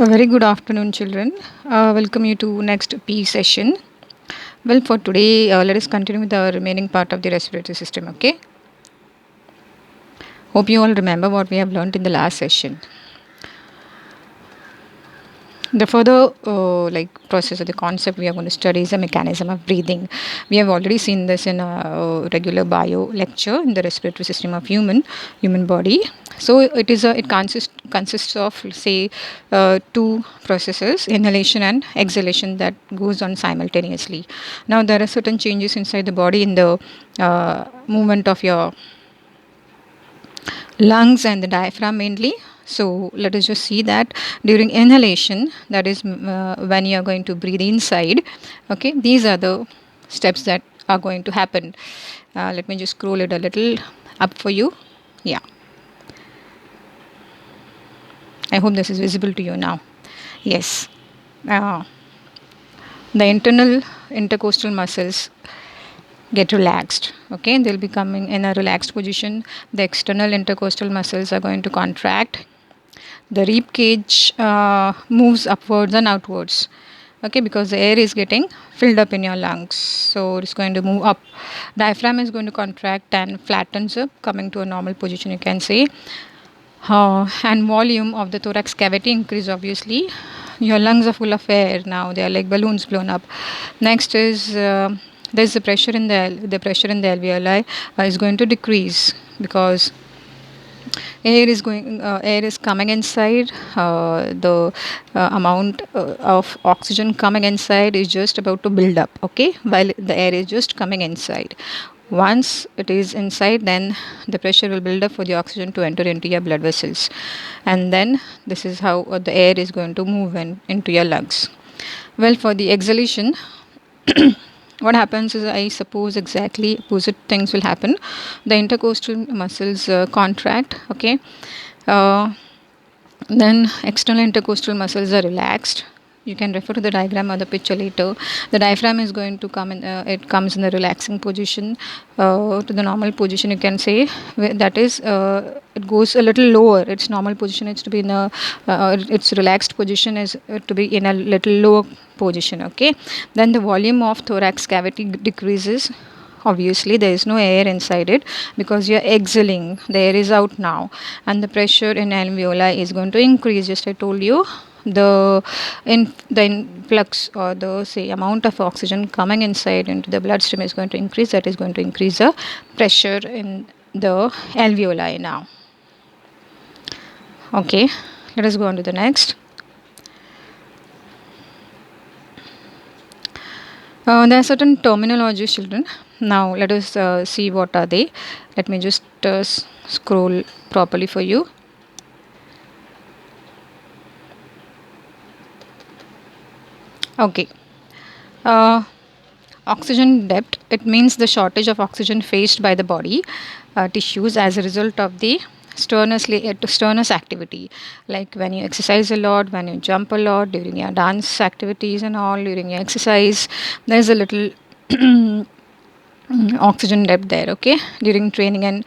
A very good afternoon, children. Welcome you to next P session. Well, for today, let us continue with the remaining part of the respiratory system. Okay. Hope you all remember what we have learned in the last session. The further process or the concept we are going to study is the mechanism of breathing. We have already seen this in a regular bio lecture in the respiratory system of human body. So it consists of, say, two processes, inhalation and exhalation, that goes on simultaneously. Now there are certain changes inside the body in the movement of your lungs and the diaphragm mainly. So let us just see that during inhalation, that is when you are going to breathe inside. Okay, these are the steps that are going to happen. Let me just scroll it a little up for you. Yeah, I hope this is visible to you now. Yes. uh, the internal intercostal muscles get relaxed. Okay, they'll be coming in a relaxed position. The external intercostal muscles are going to contract. The rib cage moves upwards and outwards. Okay, because the air is getting filled up in your lungs, so it's going to move up. Diaphragm is going to contract and flattens up, coming to a normal position, you can say. And volume of the thorax cavity increase, obviously. Your lungs are full of air now, they are like balloons blown up. Next is there's the pressure in the pressure in the alveoli is going to decrease, because air is coming inside. The amount of oxygen coming inside is just about to build up, okay, while the air is just coming inside. Once it is inside, then the pressure will build up for the oxygen to enter into your blood vessels, and then this is how the air is going to move into your lungs. Well, for the exhalation, what happens is, I suppose, exactly opposite things will happen. The intercostal muscles contract. Okay, uh, then external intercostal muscles are relaxed. You can refer to the diagram or the picture later. The diaphragm is going to come in, it comes in the relaxing position to the normal position, you can say. That is, it goes a little lower. Its normal position is to be in a, its relaxed position is to be in a little lower position. Okay, then the volume of thorax cavity decreases. Obviously there is no air inside it, because you're exhaling, the air is out now, and the pressure in alveoli is going to increase. Just I told you, the influx, or the, say, amount of oxygen coming inside into the bloodstream is going to increase. That is going to increase the pressure in the alveoli now. Okay, let us go on to the next. There are certain terminologies, children. Now let us see what are they. Let me just scroll properly for you. Okay. Uh, Oxygen debt, it means the shortage of oxygen faced by the body tissues as a result of the strenuous activity, like when you exercise a lot, when you jump a lot, during your dance activities and all, during your exercise, there's a little oxygen debt there. Okay, during training and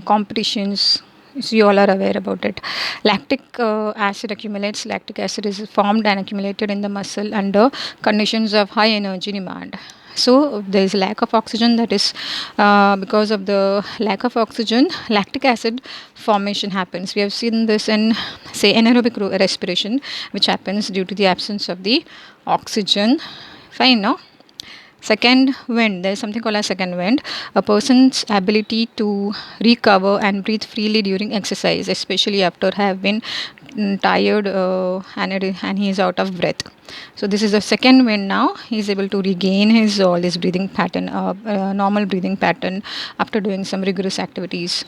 competitions, so you all are aware about it. Lactic acid accumulates. Lactic acid is formed and accumulated in the muscle under conditions of high energy demand. So there is lack of oxygen. That is because of the lack of oxygen, lactic acid formation happens. We have seen this in, say, anaerobic respiration, which happens due to the absence of the oxygen. Fine, no? Second wind, there is something called as second wind, a person's ability to recover and breathe freely during exercise, especially after have been tired, and he is out of breath. So this is the second wind. Now he is able to regain his all this breathing pattern, normal breathing pattern, after doing some rigorous activities.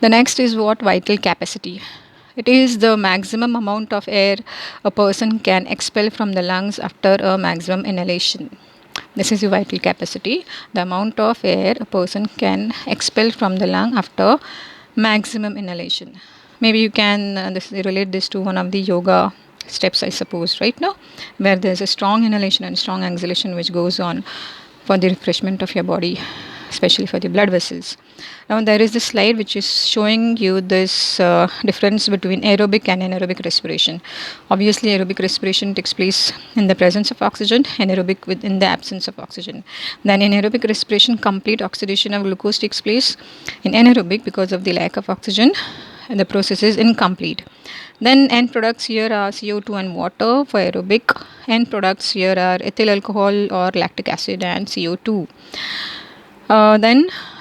The next is what? Vital capacity. It is the maximum amount of air a person can expel from the lungs after a maximum inhalation. This is the vital capacity, the amount of air a person can expel from the lung after maximum inhalation. Maybe you can relate this to one of the yoga steps, I suppose, right now, where there's a strong inhalation and strong exhalation which goes on for the refreshment of your body. especially for the blood vessels. Now there is this slide which is showing you this difference between aerobic and anaerobic respiration. Obviously, aerobic respiration takes place in the presence of oxygen, anaerobic within the absence of oxygen. Then in aerobic respiration, complete oxidation of glucose takes place. In anaerobic, because of the lack of oxygen, the process is incomplete. Then end products here are CO2 and water for aerobic. End products here are ethyl alcohol or lactic acid and CO2. Then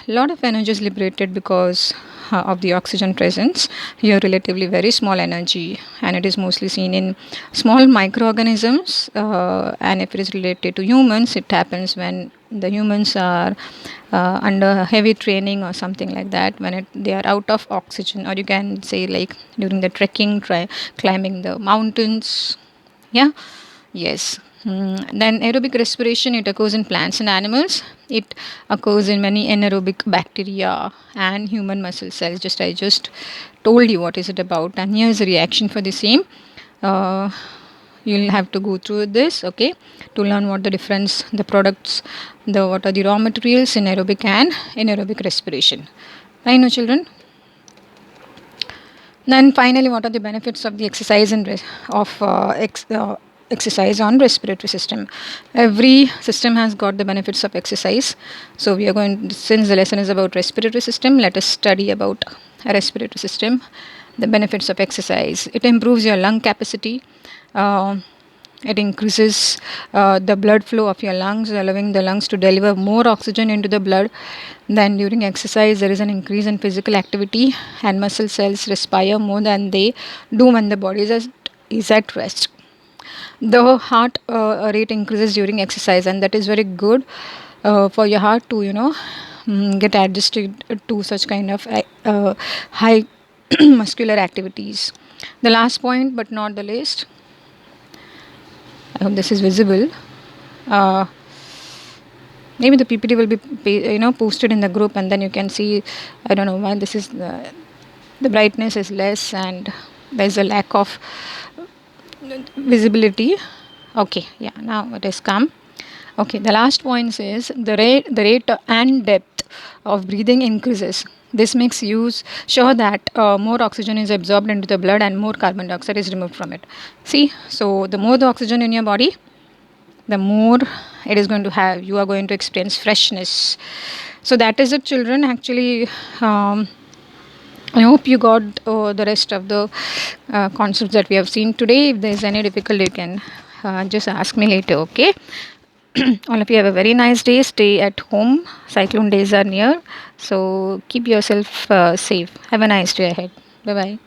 a lot of energy is liberated because of the oxygen presence. Here relatively very small energy, and it is mostly seen in small microorganisms, and if it is related to humans, it happens when the humans are under heavy training or something like that, when they are out of oxygen, or you can say like during the trekking, climbing the mountains. Yeah. Yes. Then aerobic respiration, it occurs in plants and animals. It occurs in many anaerobic bacteria and human muscle cells. I just told you what is it about, and here's a reaction for the same. Uh, you'll have to go through this, okay, to learn what the difference, the products, the what are the raw materials in aerobic and anaerobic respiration. I know, children. Then finally, what are the benefits of the exercise and exercise on respiratory system? Every system has got the benefits of exercise. So we are going, since the lesson is about respiratory system, let us study about a respiratory system. The benefits of exercise: it improves your lung capacity. Uh, it increases the blood flow of your lungs, allowing the lungs to deliver more oxygen into the blood. Then, during exercise, there is an increase in physical activity, and muscle cells respire more than they do when the body is at rest. The heart rate increases during exercise, and that is very good for your heart to, get adjusted to such kind of high muscular activities. The last point, but not the least, I hope this is visible. Uh, Maybe the PPT will be posted in the group, and then you can see. I don't know why this is the brightness is less and there's a lack of visibility. Okay, yeah, now it has come. Okay, the last point is the rate and depth of breathing increases. This makes use sure that more oxygen is absorbed into the blood and more carbon dioxide is removed from it. See, so the more the oxygen in your body, the more it is going to have, you are going to experience freshness. So that is it, children. Actually, I hope you got the rest of the concepts that we have seen today. If there is any difficulty, you can just ask me later, okay? All of you have a very nice day. Stay at home. Cyclone days are near. So keep yourself safe. Have a nice day ahead. Bye bye.